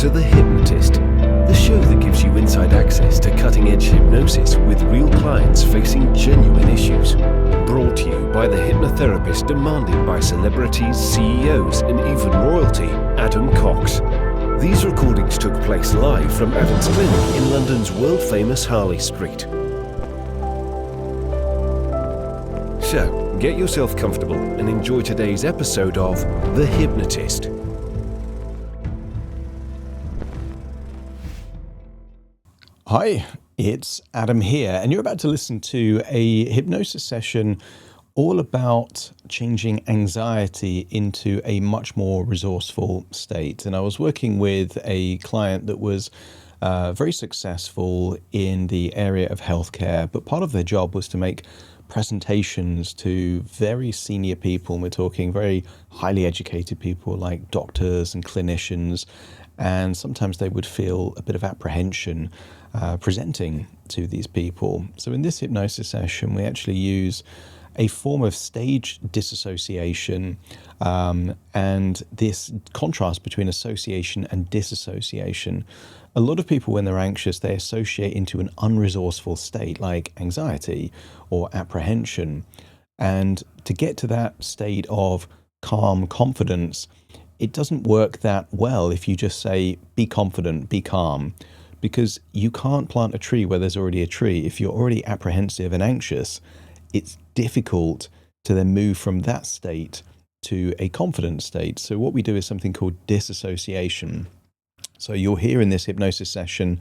to The Hypnotist, the show that gives you inside access to cutting-edge hypnosis with real clients facing genuine issues. Brought to you by the hypnotherapist demanded by celebrities, CEOs, and even royalty, Adam Cox. These recordings took place live from Adam's clinic in London's world-famous Harley Street. So, get yourself comfortable and enjoy today's episode of The Hypnotist. Hi, it's Adam here, and you're about to listen to a hypnosis session all about changing anxiety into a much more resourceful state. And I was working with a client that was very successful in the area of healthcare, but part of their job was to make presentations to very senior people. And we're talking very highly educated people like doctors and clinicians, and sometimes they would feel a bit of apprehension presenting to these people. So in this hypnosis session, we actually use a form of stage disassociation, and this contrast between association and disassociation. A lot of people, when they're anxious, they associate into an unresourceful state like anxiety or apprehension. And to get to that state of calm confidence, it doesn't work that well if you just say, be confident, be calm, because you can't plant a tree where there's already a tree. If you're already apprehensive and anxious, it's difficult to then move from that state to a confident state. So what we do is something called disassociation. So you'll hear in this hypnosis session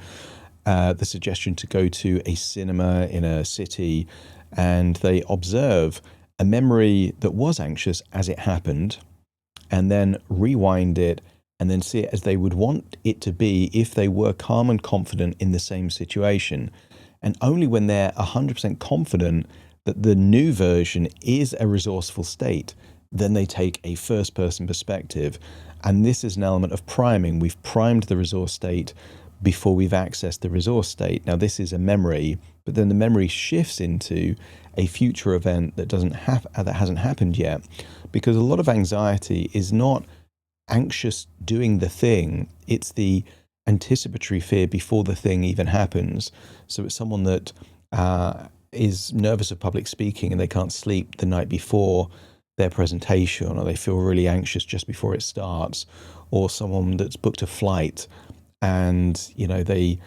the suggestion to go to a cinema in a city, and they observe a memory that was anxious as it happened, and then rewind it and then see it as they would want it to be if they were calm and confident in the same situation. And only when they're 100% confident that the new version is a resourceful state, then they take a first-person perspective. And this is an element of priming. We've primed the resource state before we've accessed the resource state. Now, this is a memory, but then the memory shifts into a future event that hasn't happened yet, because a lot of anxiety is not anxious doing the thing, it's the anticipatory fear before the thing even happens. So it's someone that is nervous of public speaking and they can't sleep the night before their presentation, or they feel really anxious just before it starts, or someone that's booked a flight and they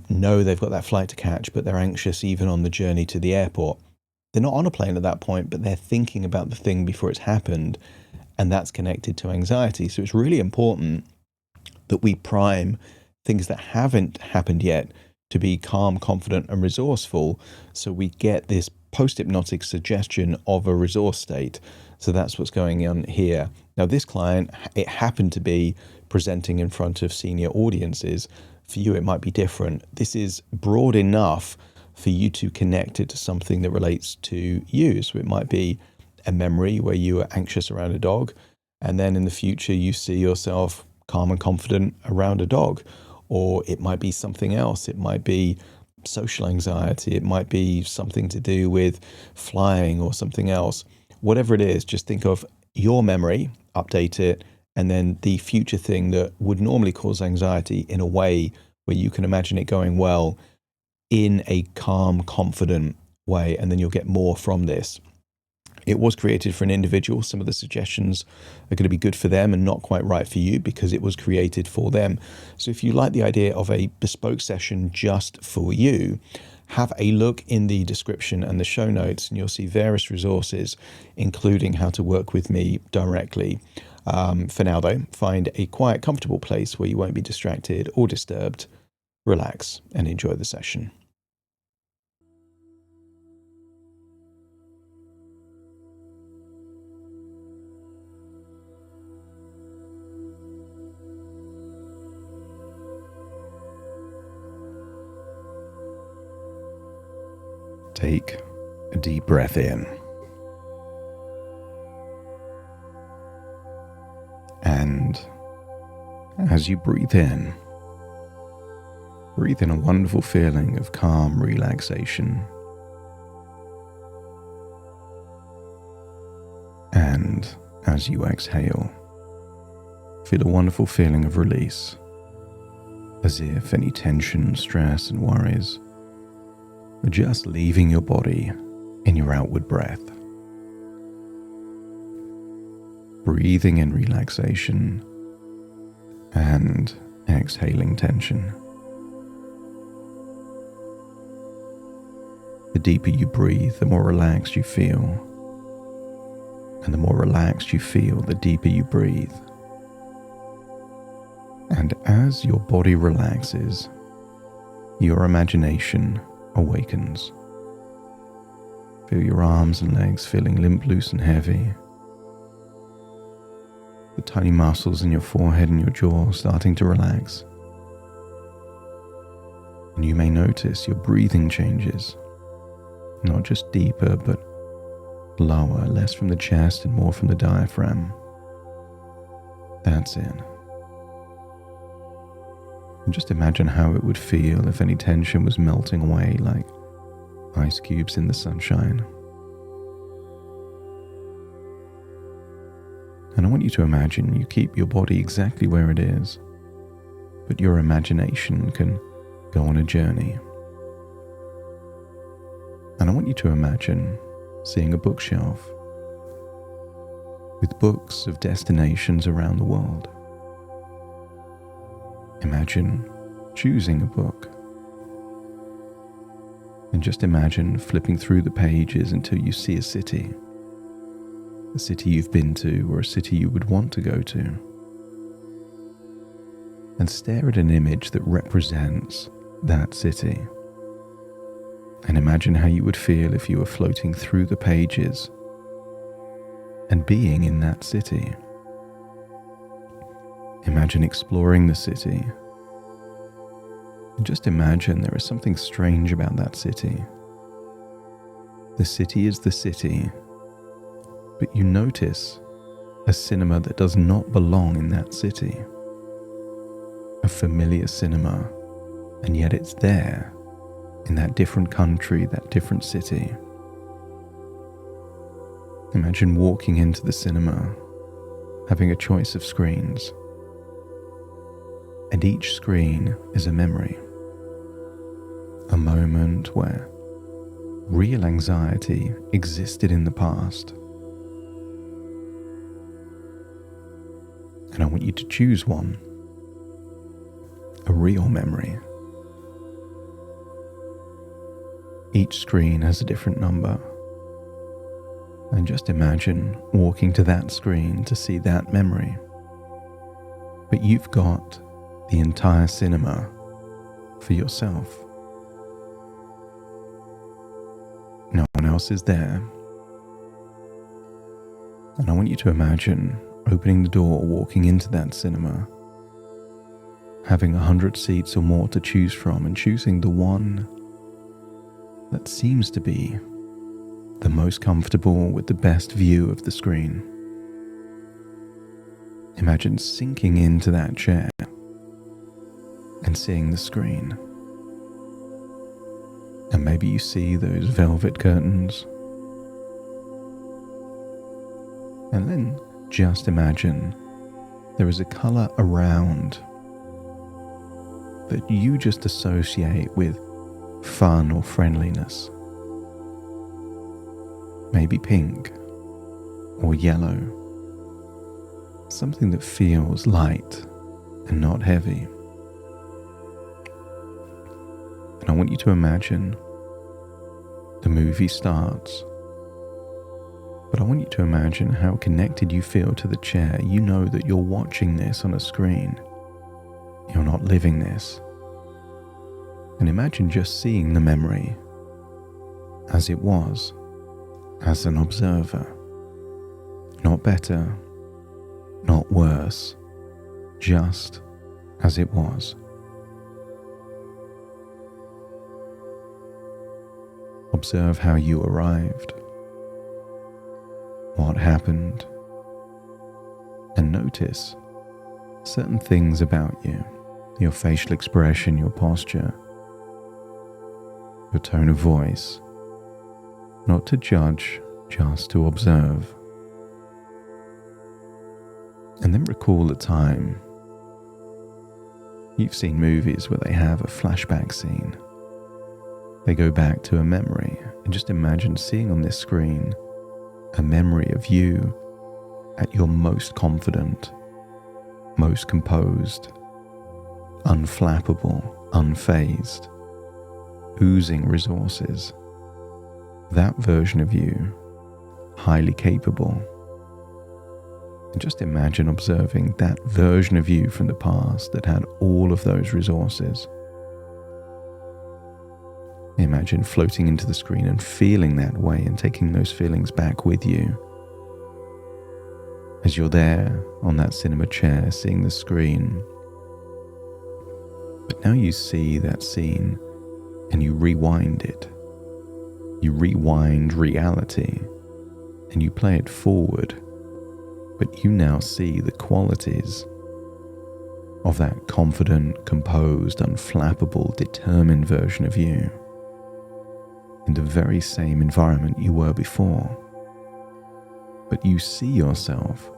know they've got that flight to catch, but they're anxious even on the journey to the airport. They're not on a plane at that point, but they're thinking about the thing before it's happened, and that's connected to anxiety. So it's really important that we prime things that haven't happened yet to be calm, confident, and resourceful, so we get this post-hypnotic suggestion of a resource state. So that's what's going on here. Now, this client, it happened to be presenting in front of senior audiences. For you, it might be different. This is broad enough for you to connect it to something that relates to you. So it might be a memory where you were anxious around a dog, and then in the future you see yourself calm and confident around a dog. Or it might be something else. It might be social anxiety. It might be something to do with flying or something else. Whatever it is, just think of your memory, update it, and then the future thing that would normally cause anxiety in a way where you can imagine it going well in a calm, confident way, and then you'll get more from this. It was created for an individual. Some of the suggestions are going to be good for them and not quite right for you because it was created for them. So if you like the idea of a bespoke session just for you, have a look in the description and the show notes, and you'll see various resources, including how to work with me directly. For now, though, find a quiet, comfortable place where you won't be distracted or disturbed. Relax and enjoy the session. Take a deep breath in. And as you breathe in a wonderful feeling of calm relaxation. And as you exhale, feel a wonderful feeling of release as if any tension, stress, and worries are just leaving your body in your outward breath. Breathing in relaxation and exhaling tension. The deeper you breathe, the more relaxed you feel. And the more relaxed you feel, the deeper you breathe. And as your body relaxes, your imagination awakens. Feel your arms and legs feeling limp, loose, and heavy. The tiny muscles in your forehead and your jaw starting to relax. And you may notice your breathing changes, not just deeper, but lower, less from the chest and more from the diaphragm. That's it. And just imagine how it would feel if any tension was melting away like ice cubes in the sunshine. And I want you to imagine you keep your body exactly where it is, but your imagination can go on a journey. And I want you to imagine seeing a bookshelf with books of destinations around the world. Imagine choosing a book. And just imagine flipping through the pages until you see a city you've been to or a city you would want to go to. And stare at an image that represents that city. And imagine how you would feel if you were floating through the pages and being in that city. Imagine exploring the city. And just imagine there is something strange about that city. The city is the city, but you notice a cinema that does not belong in that city. A familiar cinema, and yet it's there in that different country, that different city. Imagine walking into the cinema, having a choice of screens. And each screen is a memory. A moment where real anxiety existed in the past. And I want you to choose one. A real memory. Each screen has a different number. And just imagine walking to that screen to see that memory. But you've got the entire cinema for yourself. No one else is there. And I want you to imagine opening the door, walking into that cinema, having 100 seats or more to choose from, and choosing the one that seems to be the most comfortable with the best view of the screen. Imagine sinking into that chair and seeing the screen. And maybe you see those velvet curtains. And then just imagine there is a color around that you just associate with fun or friendliness. Maybe pink or yellow. Something that feels light and not heavy. And I want you to imagine the movie starts. But I want you to imagine how connected you feel to the chair. You know that you're watching this on a screen. You're not living this. And imagine just seeing the memory as it was, as an observer. Not better, not worse, just as it was. Observe how you arrived, what happened, and notice certain things about you, your facial expression, your posture, your tone of voice, not to judge, just to observe. And then recall a time You've seen movies where they have a flashback scene. They go back to a memory, and just imagine seeing on this screen a memory of you at your most confident, most composed, unflappable, unfazed, oozing resources. That version of you, highly capable. And just imagine observing that version of you from the past that had all of those resources. Imagine floating into the screen and feeling that way and taking those feelings back with you. As you're there on that cinema chair seeing the screen. But now you see that scene and you rewind it. You rewind reality and you play it forward. But you now see the qualities of that confident, composed, unflappable, determined version of you in the very same environment you were before. But you see yourself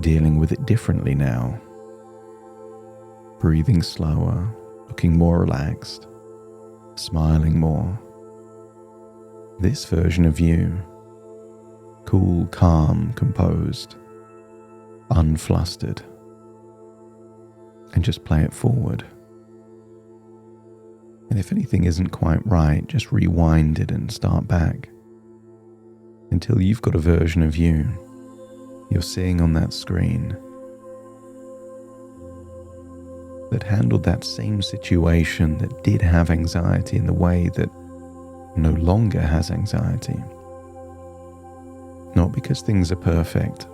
dealing with it differently now. Breathing slower, looking more relaxed, smiling more. This version of you, cool, calm, composed, unflustered, and just play it forward. And if anything isn't quite right, just rewind it and start back until you've got a version of you you're seeing on that screen that handled that same situation, that did have anxiety in the way that no longer has anxiety. Not because things are perfect,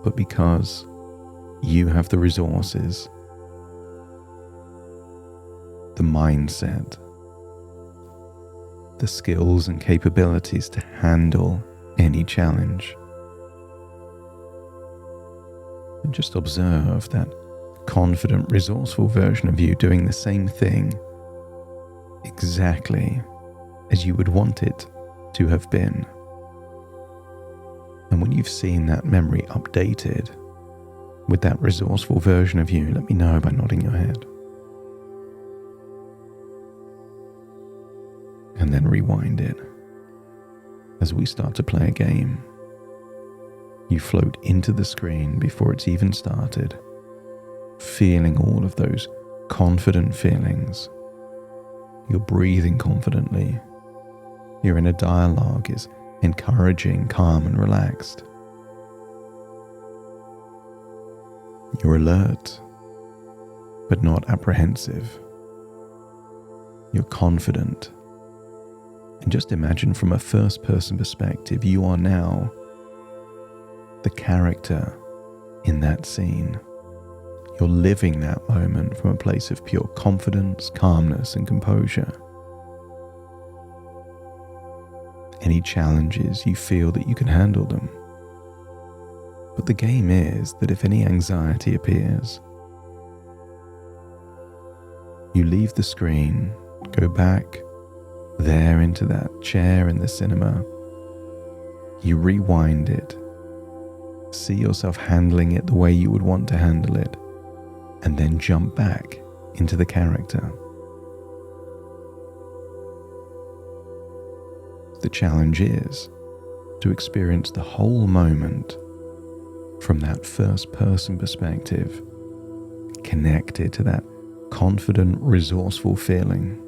but because you have the resources, the mindset, the skills and capabilities to handle any challenge. And just observe that confident, resourceful version of you doing the same thing exactly as you would want it to have been. And when you've seen that memory updated with that resourceful version of you, let me know by nodding your head. And then rewind it. As we start to play a game, you float into the screen before it's even started, feeling all of those confident feelings. You're breathing confidently. Your inner dialogue is encouraging, calm, and relaxed. You're alert, but not apprehensive. You're confident. And just imagine from a first-person perspective, you are now the character in that scene. You're living that moment from a place of pure confidence, calmness, and composure. Any challenges, you feel that you can handle them. But the game is that if any anxiety appears, you leave the screen, go back there into that chair in the cinema, you rewind it, see yourself handling it the way you would want to handle it, and then jump back into the character. The challenge is to experience the whole moment from that first person perspective, connected to that confident, resourceful feeling.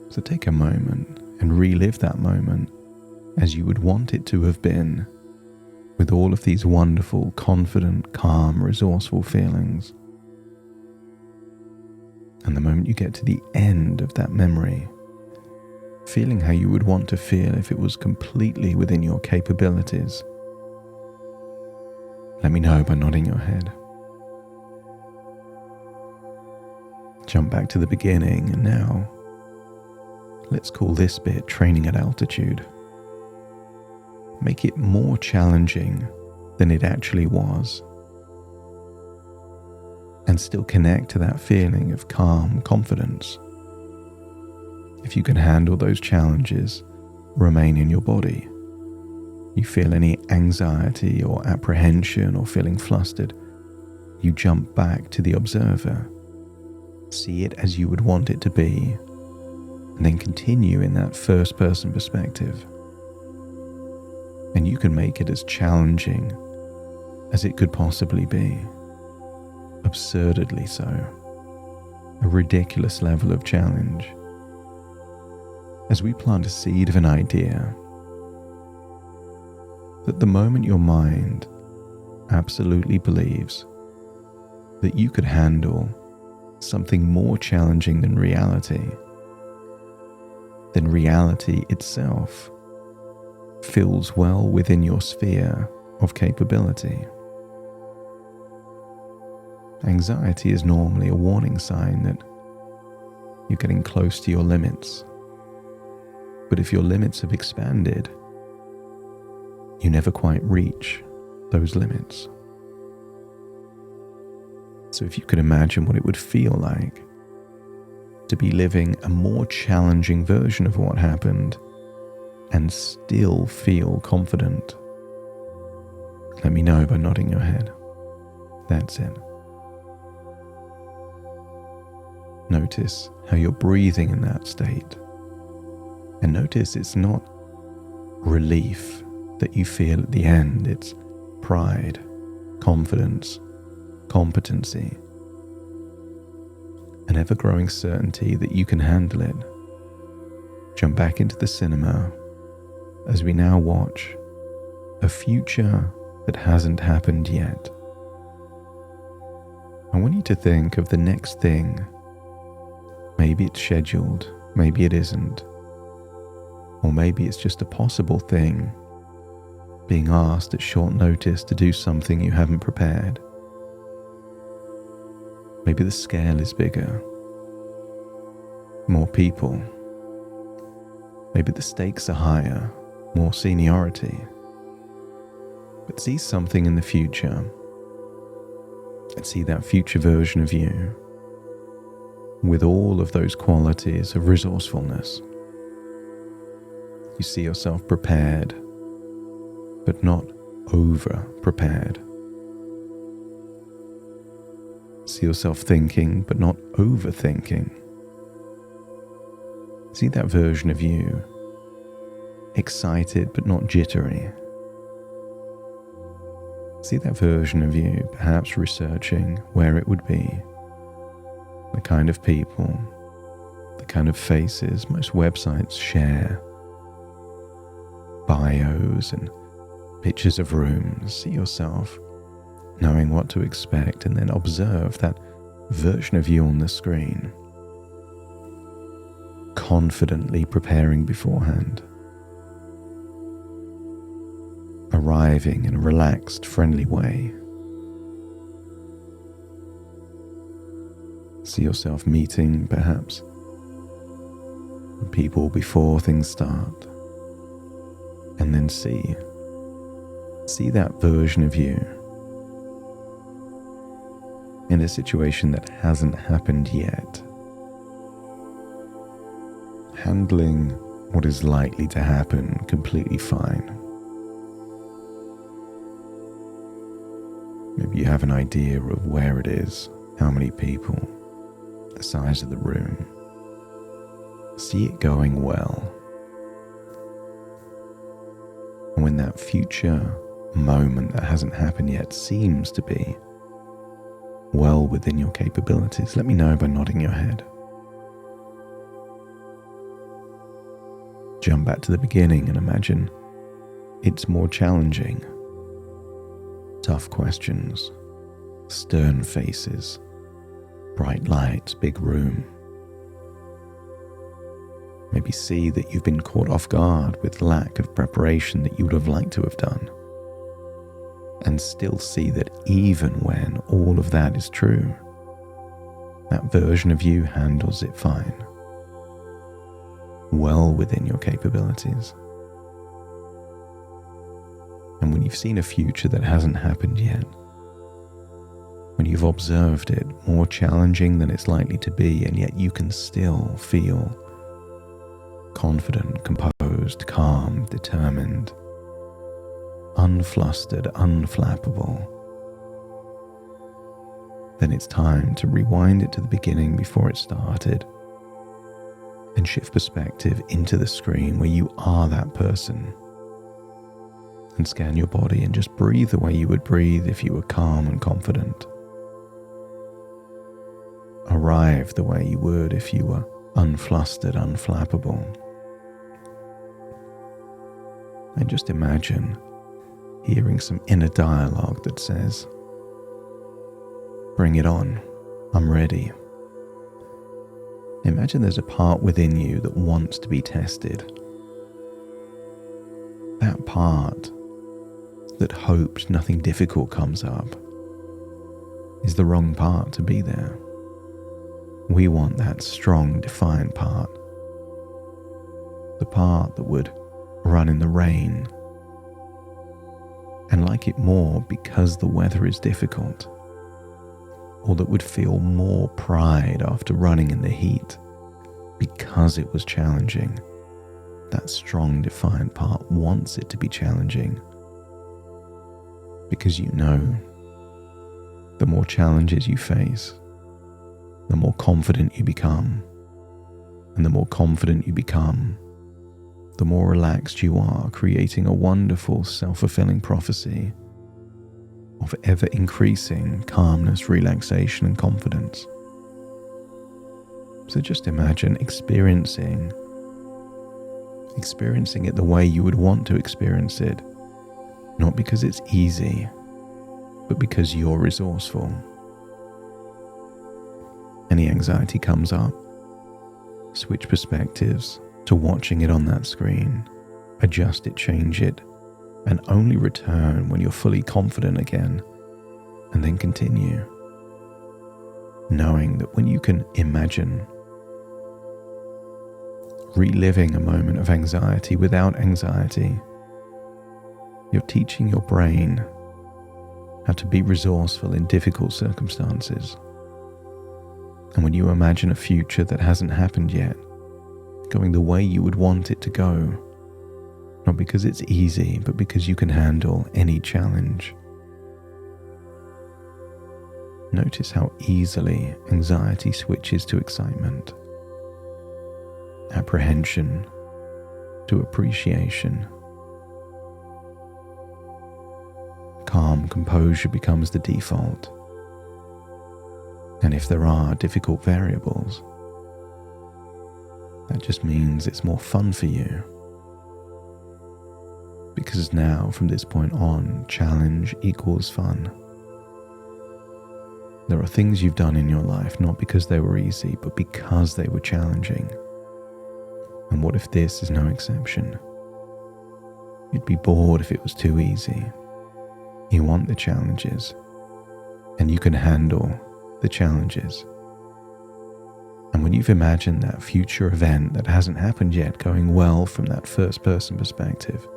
So take a moment and relive that moment as you would want it to have been, with all of these wonderful, confident, calm, resourceful feelings. And the moment you get to the end of that memory, feeling how you would want to feel if it was completely within your capabilities. Let me know by nodding your head. Jump back to the beginning, and now let's call this bit training at altitude. Make it more challenging than it actually was, and still connect to that feeling of calm confidence. If you can handle those challenges, remain in your body. You feel any anxiety or apprehension or feeling flustered, you jump back to the observer. See it as you would want it to be, and then continue in that first-person perspective. And you can make it as challenging as it could possibly be. Absurdly so. A ridiculous level of challenge. As we plant a seed of an idea, that the moment your mind absolutely believes that you could handle something more challenging than reality itself fills well within your sphere of capability. Anxiety is normally a warning sign that you're getting close to your limits. But if your limits have expanded, you never quite reach those limits. So if you could imagine what it would feel like to be living a more challenging version of what happened and still feel confident, let me know by nodding your head. That's it. Notice how you're breathing in that state. And notice it's not relief that you feel at the end. It's pride, confidence, competency, an ever-growing certainty that you can handle it. Jump back into the cinema as we now watch a future that hasn't happened yet. I want you to think of the next thing. Maybe it's scheduled, maybe it isn't. Or maybe it's just a possible thing, being asked at short notice to do something you haven't prepared. Maybe the scale is bigger, more people. Maybe the stakes are higher, more seniority. But see something in the future, and see that future version of you with all of those qualities of resourcefulness. You see yourself prepared, but not over-prepared. See yourself thinking, but not overthinking. See that version of you, excited, but not jittery. See that version of you, perhaps researching where it would be, the kind of people, the kind of faces most websites share, bios and pictures of rooms. See yourself knowing what to expect, and then observe that version of you on the screen, confidently preparing beforehand, arriving in a relaxed, friendly way. See yourself meeting, perhaps, people before things start, and then see that version of you in a situation that hasn't happened yet, handling what is likely to happen completely fine. Maybe you have an idea of where it is, how many people, the size of the room. See it going well. And when that future moment that hasn't happened yet seems to be well within your capabilities, let me know by nodding your head. Jump back to the beginning and imagine it's more challenging. Tough questions, stern faces, bright lights, big room. Maybe see that you've been caught off guard with lack of preparation that you would have liked to have done. And still see that even when all of that is true, that version of you handles it fine, well within your capabilities. And when you've seen a future that hasn't happened yet, when you've observed it more challenging than it's likely to be, and yet you can still feel confident, composed, calm, determined, unflustered, unflappable, then it's time to rewind it to the beginning before it started and shift perspective into the screen where you are that person, and scan your body and just breathe the way you would breathe if you were calm and confident. Arrive the way you would if you were unflustered, unflappable. And just imagine hearing some inner dialogue that says, "Bring it on, I'm ready." Imagine there's a part within you that wants to be tested. That part that hoped nothing difficult comes up is the wrong part to be there. We want that strong, defiant part. The part that would run in the rain and like it more because the weather is difficult, or that would feel more pride after running in the heat because it was challenging. That strong, defiant part wants it to be challenging because you know the more challenges you face, the more confident you become, and the more confident you become, the more relaxed you are, creating a wonderful self-fulfilling prophecy of ever-increasing calmness, relaxation, and confidence. So just imagine experiencing it the way you would want to experience it, not because it's easy, but because you're resourceful. Any anxiety comes up, switch perspectives to watching it on that screen, adjust it, change it, and only return when you're fully confident again, and then continue, knowing that when you can imagine reliving a moment of anxiety without anxiety, you're teaching your brain how to be resourceful in difficult circumstances. And when you imagine a future that hasn't happened yet, going the way you would want it to go, not because it's easy, but because you can handle any challenge. Notice how easily anxiety switches to excitement, apprehension to appreciation. Calm composure becomes the default. And if there are difficult variables, that just means it's more fun for you. Because now, from this point on, challenge equals fun. There are things you've done in your life not because they were easy, but because they were challenging. And what if this is no exception? You'd be bored if it was too easy. You want the challenges, and you can handle the challenges. And when you've imagined that future event that hasn't happened yet going well from that first person perspective,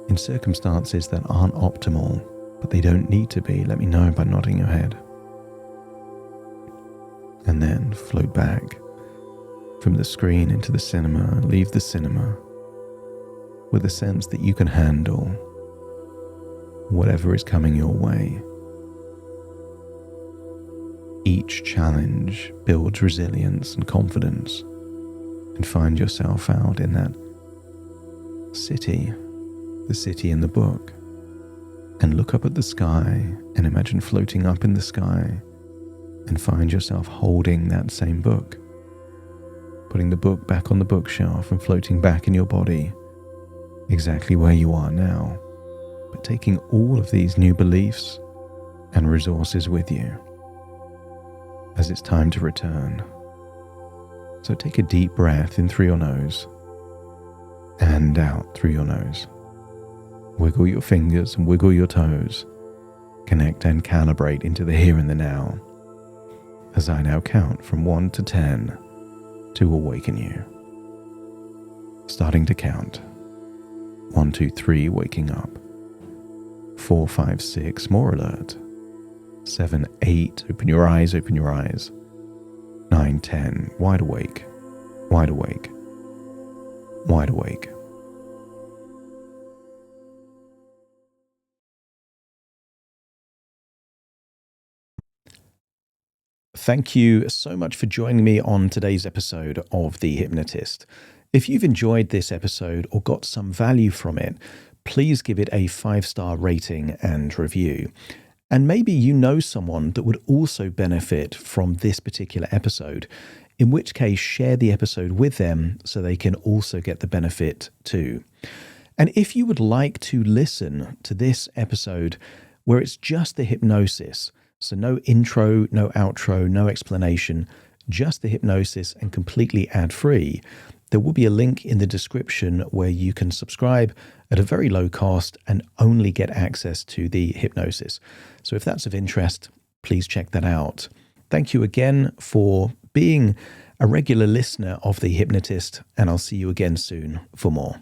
in circumstances that aren't optimal, but they don't need to be, let me know by nodding your head. And then float back from the screen into the cinema, leave the cinema with a sense that you can handle whatever is coming your way. Each challenge builds resilience and confidence, and find yourself out in that city, the city in the book, and look up at the sky and imagine floating up in the sky and find yourself holding that same book, putting the book back on the bookshelf and floating back in your body exactly where you are now, but taking all of these new beliefs and resources with you as it's time to return. So take a deep breath in through your nose and out through your nose. Wiggle your fingers and wiggle your toes. Connect and calibrate into the here and the now, as I now count from 1 to 10 to awaken you. Starting to count. 1, 2, 3, waking up. 4, 5, 6, more alert. 7, 8, open your eyes, open your eyes. 9, 10, wide awake, wide awake, wide awake. Thank you so much for joining me on today's episode of The Hypnotist. If you've enjoyed this episode or got some value from it, please give it a 5-star rating and review. And maybe you know someone that would also benefit from this particular episode, in which case share the episode with them so they can also get the benefit too. And if you would like to listen to this episode where it's just the hypnosis, so no intro, no outro, no explanation, just the hypnosis and completely ad-free, there will be a link in the description where you can subscribe at a very low cost and only get access to the hypnosis. So if that's of interest, please check that out. Thank you again for being a regular listener of The Hypnotist, and I'll see you again soon for more.